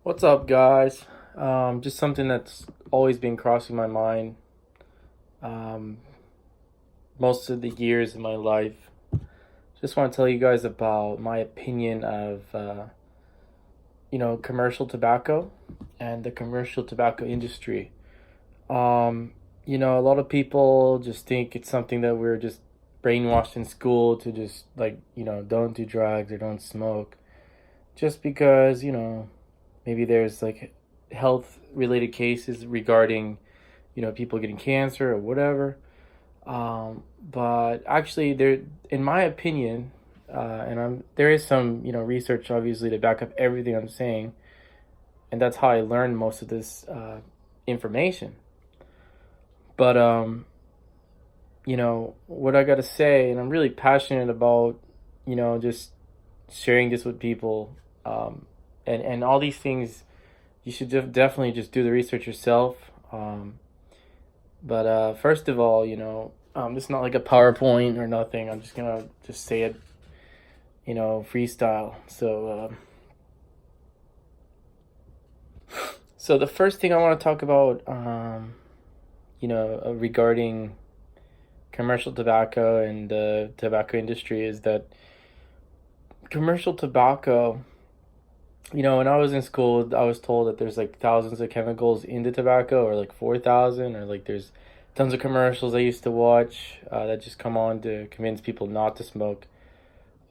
What's up, guys? Just something that's always been crossing my mind um, most of the years of my life. Just want to tell you guys about my opinion of, commercial tobacco and the commercial tobacco industry. Um, a lot of people just think it's something that we're just brainwashed in school to just, don't do drugs or don't smoke. Just because, maybe there's like health related cases regarding people getting cancer or whatever. But actually, there, in my opinion, there is some research obviously to back up everything I'm saying, and that's how I learned most of this information. But what I gotta say, and I'm really passionate about, just sharing this with people, and all these things. You should definitely just do the research yourself. But first of all, this is not like a PowerPoint or nothing. I'm just gonna just say it, freestyle. So the first thing I want to talk about, regarding commercial tobacco and the tobacco industry is that commercial tobacco. When I was in school, I was told that there's like thousands of chemicals in the tobacco, or like 4,000, or like there's tons of commercials I used to watch that just come on to convince people not to smoke.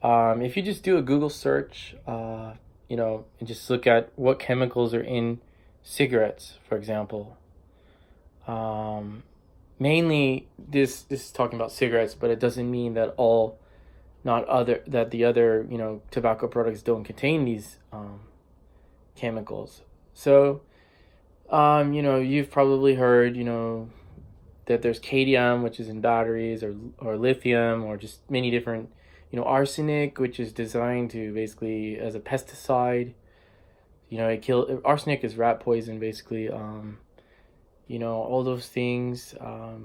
If you just do a Google search, and just look at what chemicals are in cigarettes, for example. Um, Mainly, this is talking about cigarettes, but it doesn't mean that the other tobacco products don't contain these chemicals. So, you've probably heard, that there's cadmium, which is in batteries, or lithium, or just many different, arsenic, which is designed to basically as a pesticide. Arsenic is rat poison, basically. All those things.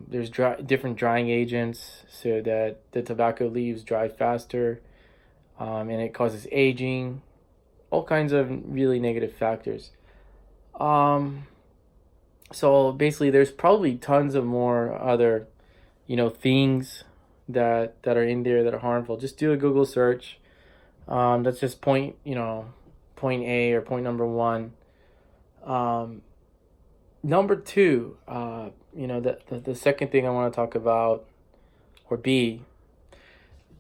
There's different drying agents so that the tobacco leaves dry faster, and it causes aging, all kinds of really negative factors. Um, so basically, there's probably tons of more other, things that are in there that are harmful. Just do a Google search. That's just point A or point number one. Um, Number two, the second thing I want to talk about, or B,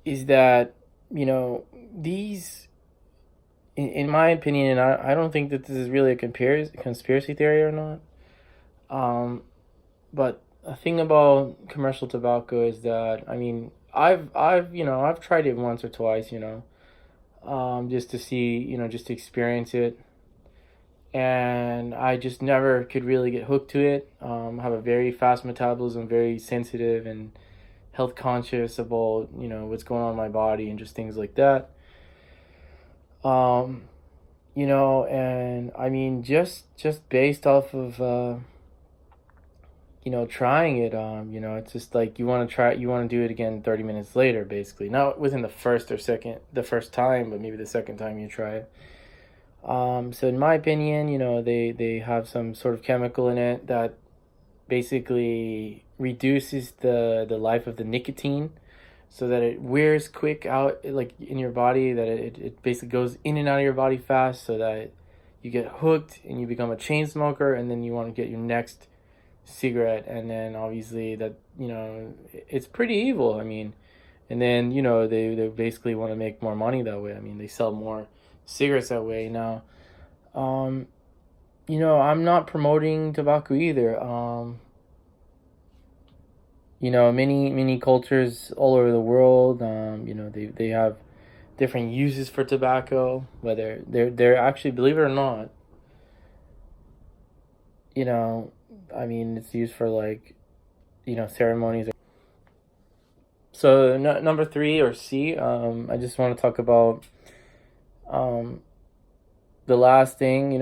is that, these, in my opinion, and I don't think that this is really a conspiracy theory or not. But a thing about commercial tobacco is that, I mean, I've tried it once or twice, just to see, just to experience it, and I just never could really get hooked to it. I have a very fast metabolism, very sensitive and health conscious about what's going on in my body and just things like that. Um, and I mean just based off of trying it, it's just like you want to do it again 30 minutes later, basically. Not within the first time, but maybe the second time you try it. So in my opinion, they have some sort of chemical in it that basically reduces the life of the nicotine so that it wears quick out like in your body, that it basically goes in and out of your body fast, so that you get hooked and you become a chain smoker, and then you want to get your next cigarette, and then obviously that it's pretty evil. I mean, and then they basically want to make more money that way. I mean, they sell more cigarettes that way now. um I'm not promoting tobacco either. Many cultures all over the world, they have different uses for tobacco, whether they're actually, believe it or not, you know I mean, it's used for like ceremonies. So number three, or C, I just want to talk about um the last thing.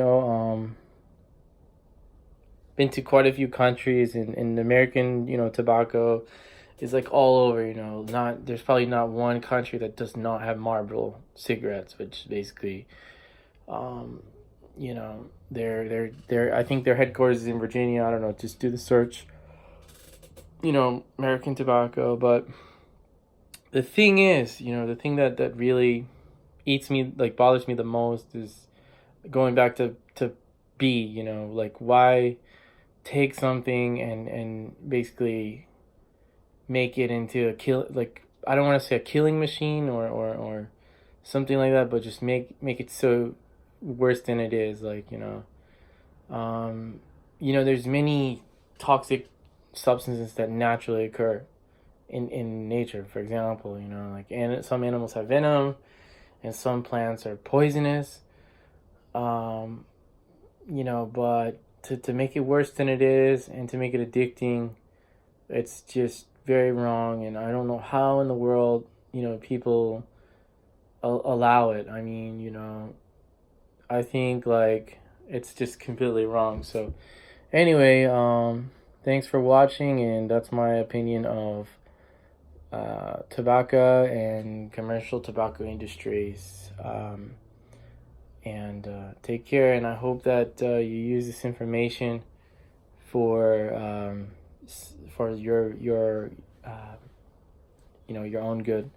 Been to quite a few countries, and American tobacco is like all over. Not There's probably not one country that does not have Marlboro cigarettes, which basically, um I think their headquarters is in Virginia. I don't know. Just do the search. American tobacco. But the thing is, the thing that really eats me, like bothers me the most, is going back to B. Like, why take something and basically make it into a kill, like, I don't want to say a killing machine or something like that, but just make it so worse than it is. Like, there's many toxic substances that naturally occur in nature. For example, like, and some animals have venom, and some plants are poisonous. um but to make it worse than it is and to make it addicting, it's just very wrong. And I don't know how in the world people allow it. I mean, I think, like, it's just completely wrong. So anyway, thanks for watching, and that's my opinion of tobacco and commercial tobacco industries. And take care, and I hope that you use this information for your your own good.